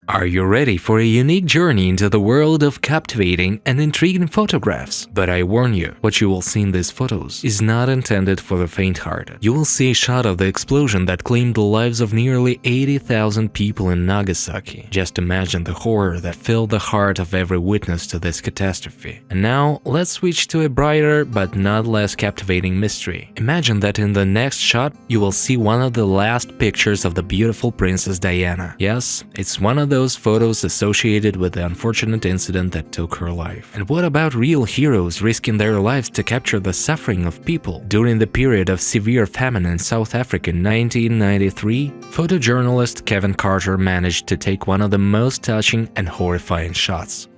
Are you ready for a unique journey into the world of captivating and intriguing photographs? But I warn you, what you will see in these photos is not intended for the faint-hearted. You will see a shot of the explosion that claimed the lives of nearly 80,000 people in Nagasaki. Just imagine the horror that filled the heart of every witness to this catastrophe. And now, let's switch to a brighter but not less captivating mystery. Imagine that in the next shot, you will see one of the last pictures of the beautiful Princess Diana. Yes, it's one of those photos associated with the unfortunate incident that took her life. And what about real heroes risking their lives to capture the suffering of people? During the period of severe famine in South Africa in 1993, photojournalist Kevin Carter managed to take one of the most touching and horrifying shots.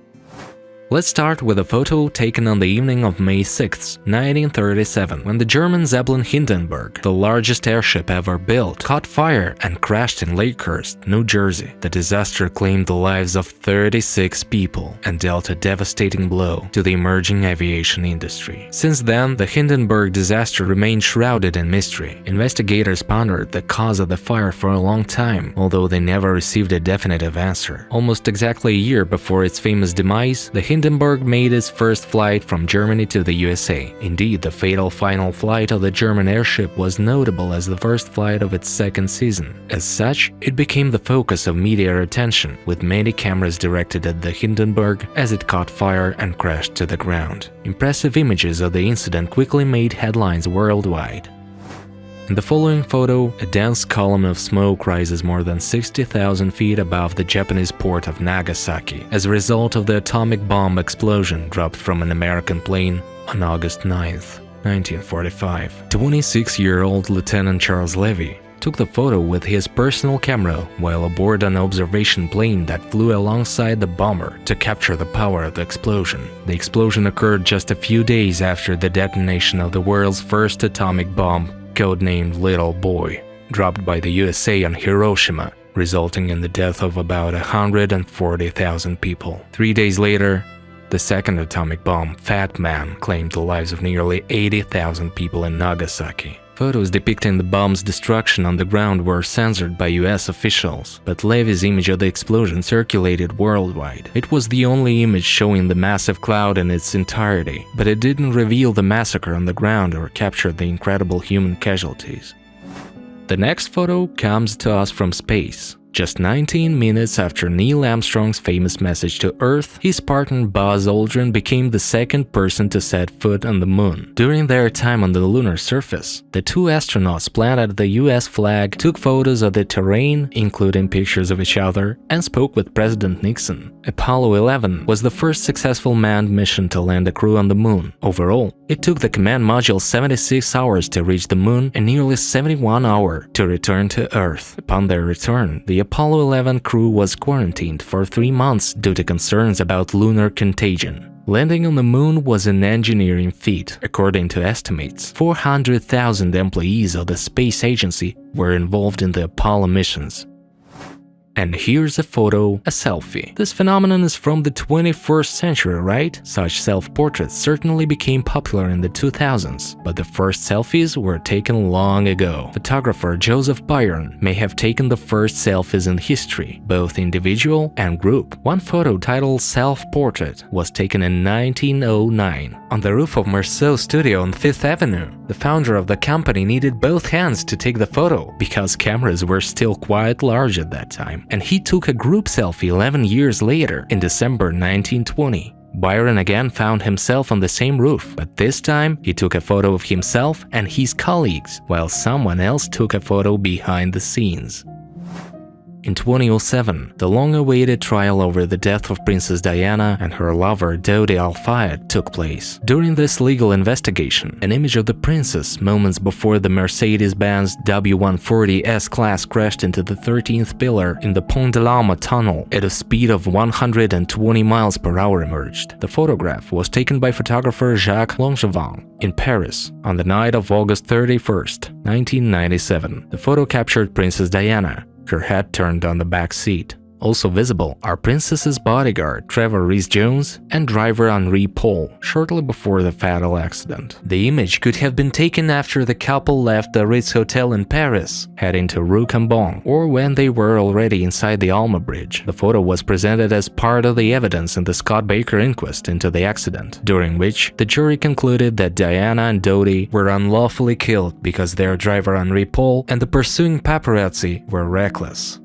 Let's start with a photo taken on the evening of May 6, 1937, when the German Zeppelin Hindenburg, the largest airship ever built, caught fire and crashed in Lakehurst, New Jersey. The disaster claimed the lives of 36 people and dealt a devastating blow to the emerging aviation industry. Since then, the Hindenburg disaster remained shrouded in mystery. Investigators pondered the cause of the fire for a long time, although they never received a definitive answer. Almost exactly a year before its famous demise, the Hindenburg made its first flight from Germany to the USA. Indeed, the fatal final flight of the German airship was notable as the first flight of its second season. As such, it became the focus of media attention, with many cameras directed at the Hindenburg as it caught fire and crashed to the ground. Impressive images of the incident quickly made headlines worldwide. In the following photo, a dense column of smoke rises more than 60,000 feet above the Japanese port of Nagasaki as a result of the atomic bomb explosion dropped from an American plane on August 9, 1945. 26-year-old Lieutenant Charles Levy took the photo with his personal camera while aboard an observation plane that flew alongside the bomber to capture the power of the explosion. The explosion occurred just a few days after the detonation of the world's first atomic bomb, codenamed Little Boy, dropped by the USA on Hiroshima, resulting in the death of about 140,000 people. 3 days later, the second atomic bomb, Fat Man, claimed the lives of nearly 80,000 people in Nagasaki. Photos depicting the bomb's destruction on the ground were censored by US officials, but Levy's image of the explosion circulated worldwide. It was the only image showing the massive cloud in its entirety, but it didn't reveal the massacre on the ground or capture the incredible human casualties. The next photo comes to us from space. Just 19 minutes after Neil Armstrong's famous message to Earth, his partner Buzz Aldrin became the second person to set foot on the moon. During their time on the lunar surface, the two astronauts planted the US flag, took photos of the terrain, including pictures of each other, and spoke with President Nixon. Apollo 11 was the first successful manned mission to land a crew on the moon. Overall, it took the command module 76 hours to reach the moon and nearly 71 hours to return to Earth. Upon their return, the Apollo 11 crew was quarantined for 3 months due to concerns about lunar contagion. Landing on the moon was an engineering feat. According to estimates, 400,000 employees of the space agency were involved in the Apollo missions. And here's a photo, a selfie. This phenomenon is from the 21st century, right? Such self-portraits certainly became popular in the 2000s, but the first selfies were taken long ago. Photographer Joseph Byron may have taken the first selfies in history, both individual and group. One photo titled Self-Portrait was taken in 1909 on the roof of Merceau's studio on Fifth Avenue. The founder of the company needed both hands to take the photo because cameras were still quite large at that time. And he took a group selfie 11 years later, in December 1920. Byron again found himself on the same roof, but this time he took a photo of himself and his colleagues, while someone else took a photo behind the scenes. In 2007, the long-awaited trial over the death of Princess Diana and her lover Dodi Al-Fayed took place. During this legal investigation, an image of the princess moments before the Mercedes-Benz W140 S-Class crashed into the 13th pillar in the Pont de l'Alma tunnel at a speed of 120 miles per hour emerged. The photograph was taken by photographer Jacques Langevin in Paris on the night of August 31st, 1997. The photo captured Princess Diana, her head turned on the back seat. Also visible are Princess's bodyguard Trevor Rhys-Jones and driver Henri Paul shortly before the fatal accident. The image could have been taken after the couple left the Ritz Hotel in Paris, heading to Rue Cambon, or when they were already inside the Omagh Bridge. The photo was presented as part of the evidence in the Scott Baker inquest into the accident, during which the jury concluded that Diana and Dodi were unlawfully killed because their driver Henri Paul and the pursuing paparazzi were reckless.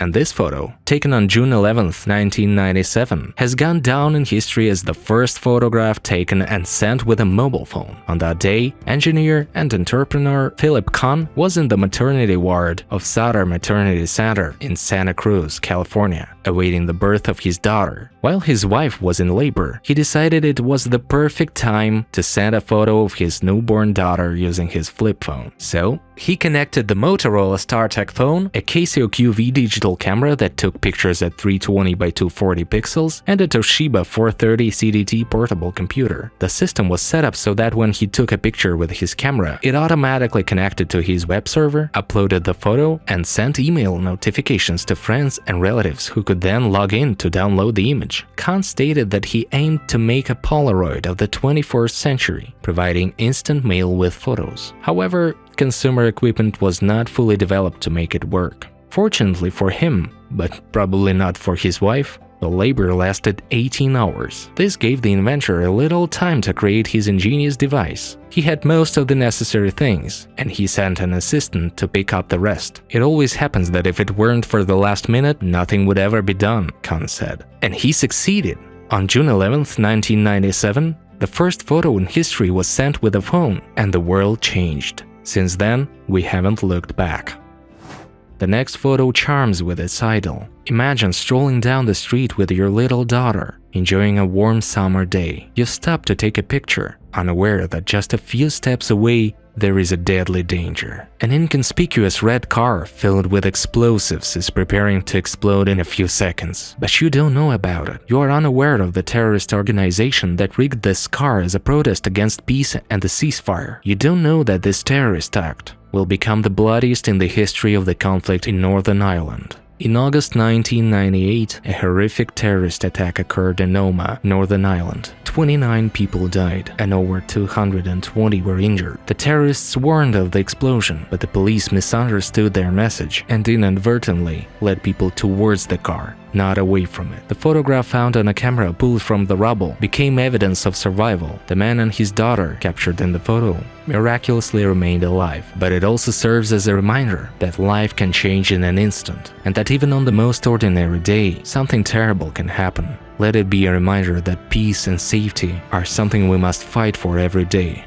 And this photo, taken on June 11, 1997, has gone down in history as the first photograph taken and sent with a mobile phone. On that day, engineer and entrepreneur Philip Kahn was in the maternity ward of Sutter Maternity Center in Santa Cruz, California, awaiting the birth of his daughter. While his wife was in labor, he decided it was the perfect time to send a photo of his newborn daughter using his flip phone. So, he connected the Motorola StarTAC phone, a Casio QV digital camera that took pictures at 320 by 240 pixels, and a Toshiba 430 CDT portable computer. The system was set up so that when he took a picture with his camera, it automatically connected to his web server, uploaded the photo, and sent email notifications to friends and relatives who could then log in to download the image. Kahn stated that he aimed to make a Polaroid of the 21st century, providing instant mail with photos. However, consumer equipment was not fully developed to make it work. Fortunately for him, but probably not for his wife, the labor lasted 18 hours. This gave the inventor a little time to create his ingenious device. He had most of the necessary things, and he sent an assistant to pick up the rest. It always happens that if it weren't for the last minute, nothing would ever be done, Kahn said. And he succeeded. On June 11, 1997, the first photo in history was sent with a phone, and the world changed. Since then, we haven't looked back. The next photo charms with its idol. Imagine strolling down the street with your little daughter, enjoying a warm summer day. You stop to take a picture, unaware that just a few steps away, there is a deadly danger. An inconspicuous red car filled with explosives is preparing to explode in a few seconds, but you don't know about it. You are unaware of the terrorist organization that rigged this car as a protest against peace and the ceasefire. You don't know that this terrorist act will become the bloodiest in the history of the conflict in Northern Ireland. In August 1998, a horrific terrorist attack occurred in Omagh, Northern Ireland. 29 people died and over 220 were injured. The terrorists warned of the explosion, but the police misunderstood their message and inadvertently led people towards the car, not away from it. The photograph found on a camera pulled from the rubble became evidence of survival. The man and his daughter, captured in the photo, miraculously remained alive, but it also serves as a reminder that life can change in an instant, and that even on the most ordinary day, something terrible can happen. Let it be a reminder that peace and safety are something we must fight for every day.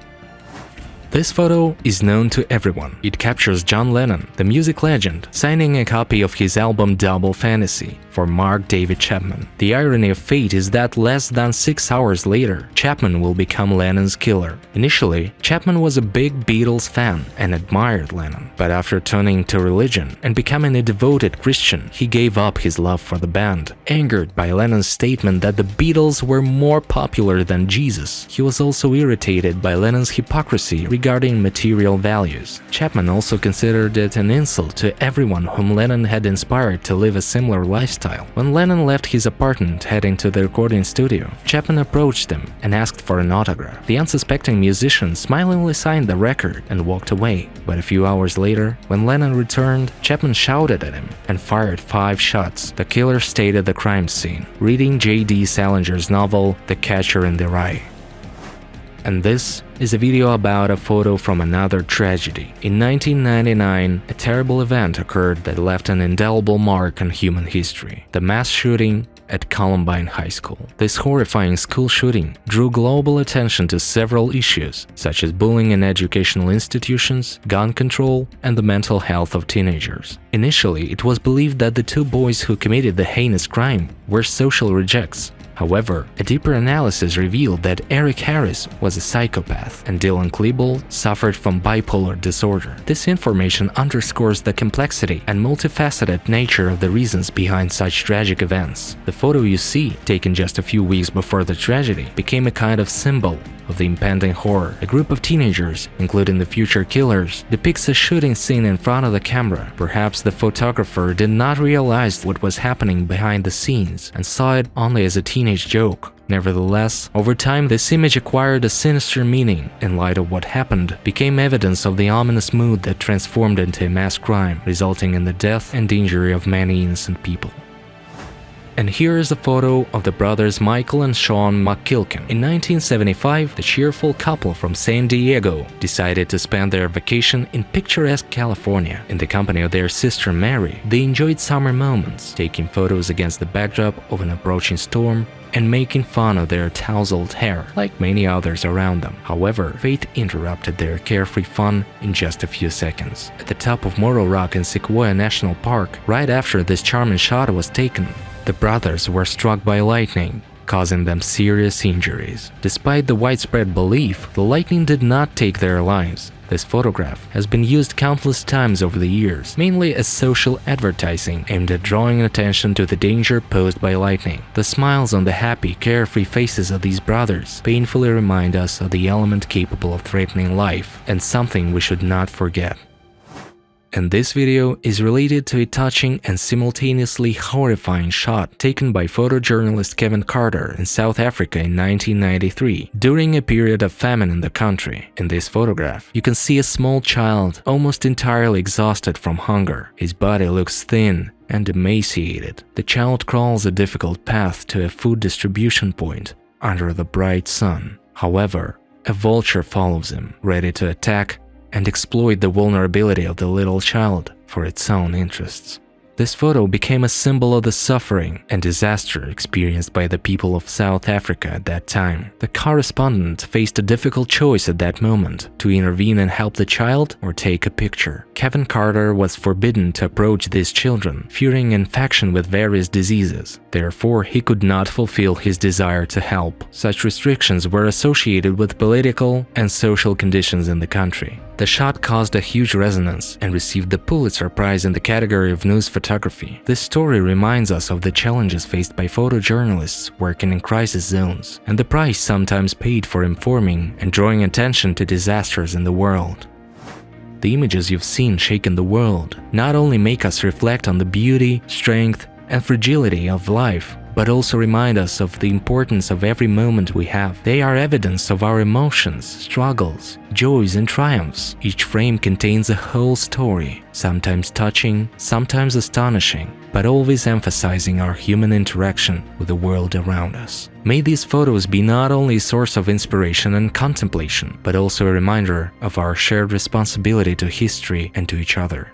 This photo is known to everyone. It captures John Lennon, the music legend, signing a copy of his album Double Fantasy for Mark David Chapman. The irony of fate is that less than 6 hours later, Chapman will become Lennon's killer. Initially, Chapman was a big Beatles fan and admired Lennon, but after turning to religion and becoming a devoted Christian, he gave up his love for the band. Angered by Lennon's statement that the Beatles were more popular than Jesus, he was also irritated by Lennon's hypocrisy regarding material values. Chapman also considered it an insult to everyone whom Lennon had inspired to live a similar lifestyle. When Lennon left his apartment heading to the recording studio, Chapman approached him and asked for an autograph. The unsuspecting musician smilingly signed the record and walked away. But a few hours later, when Lennon returned, Chapman shouted at him and fired 5 shots. The killer stayed at the crime scene, reading J.D. Salinger's novel The Catcher in the Rye. And this is a video about a photo from another tragedy. In 1999, a terrible event occurred that left an indelible mark on human history: the mass shooting at Columbine High School. This horrifying school shooting drew global attention to several issues, such as bullying in educational institutions, gun control, and the mental health of teenagers. Initially, it was believed that the 2 boys who committed the heinous crime were social rejects, However, a deeper analysis revealed that Eric Harris was a psychopath and Dylan Klebold suffered from bipolar disorder. This information underscores the complexity and multifaceted nature of the reasons behind such tragic events. The photo you see, taken just a few weeks before the tragedy, became a kind of symbol of the impending horror. A group of teenagers, including the future killers, depicts a shooting scene in front of the camera. Perhaps the photographer did not realize what was happening behind the scenes and saw it only as a teenage joke. Nevertheless, over time this image acquired a sinister meaning. In light of what happened, became evidence of the ominous mood that transformed into a mass crime, resulting in the death and injury of many innocent people. And here is a photo of the brothers Michael and Sean McKilkin. In 1975, the cheerful couple from San Diego decided to spend their vacation in picturesque California. In the company of their sister Mary, they enjoyed summer moments, taking photos against the backdrop of an approaching storm and making fun of their tousled hair, like many others around them. However, fate interrupted their carefree fun in just a few seconds. At the top of Moro Rock in Sequoia National Park, right after this charming shot was taken, the brothers were struck by lightning, causing them serious injuries. Despite the widespread belief, the lightning did not take their lives. This photograph has been used countless times over the years, mainly as social advertising aimed at drawing attention to the danger posed by lightning. The smiles on the happy, carefree faces of these brothers painfully remind us of the element capable of threatening life, and something we should not forget. And this video is related to a touching and simultaneously horrifying shot taken by photojournalist Kevin Carter in South Africa in 1993, during a period of famine in the country. In this photograph, you can see a small child almost entirely exhausted from hunger. His body looks thin and emaciated. The child crawls a difficult path to a food distribution point under the bright sun. However, a vulture follows him, ready to attack and exploit the vulnerability of the little child for its own interests. This photo became a symbol of the suffering and disaster experienced by the people of South Africa at that time. The correspondent faced a difficult choice at that moment: to intervene and help the child or take a picture. Kevin Carter was forbidden to approach these children, fearing infection with various diseases. Therefore, he could not fulfill his desire to help. Such restrictions were associated with political and social conditions in the country. The shot caused a huge resonance and received the Pulitzer Prize in the category of news photography. This story reminds us of the challenges faced by photojournalists working in crisis zones, and the price sometimes paid for informing and drawing attention to disasters in the world. The images you've seen shaking the world not only make us reflect on the beauty, strength, and fragility of life, but also remind us of the importance of every moment we have. They are evidence of our emotions, struggles, joys, and triumphs. Each frame contains a whole story, sometimes touching, sometimes astonishing, but always emphasizing our human interaction with the world around us. May these photos be not only a source of inspiration and contemplation, but also a reminder of our shared responsibility to history and to each other.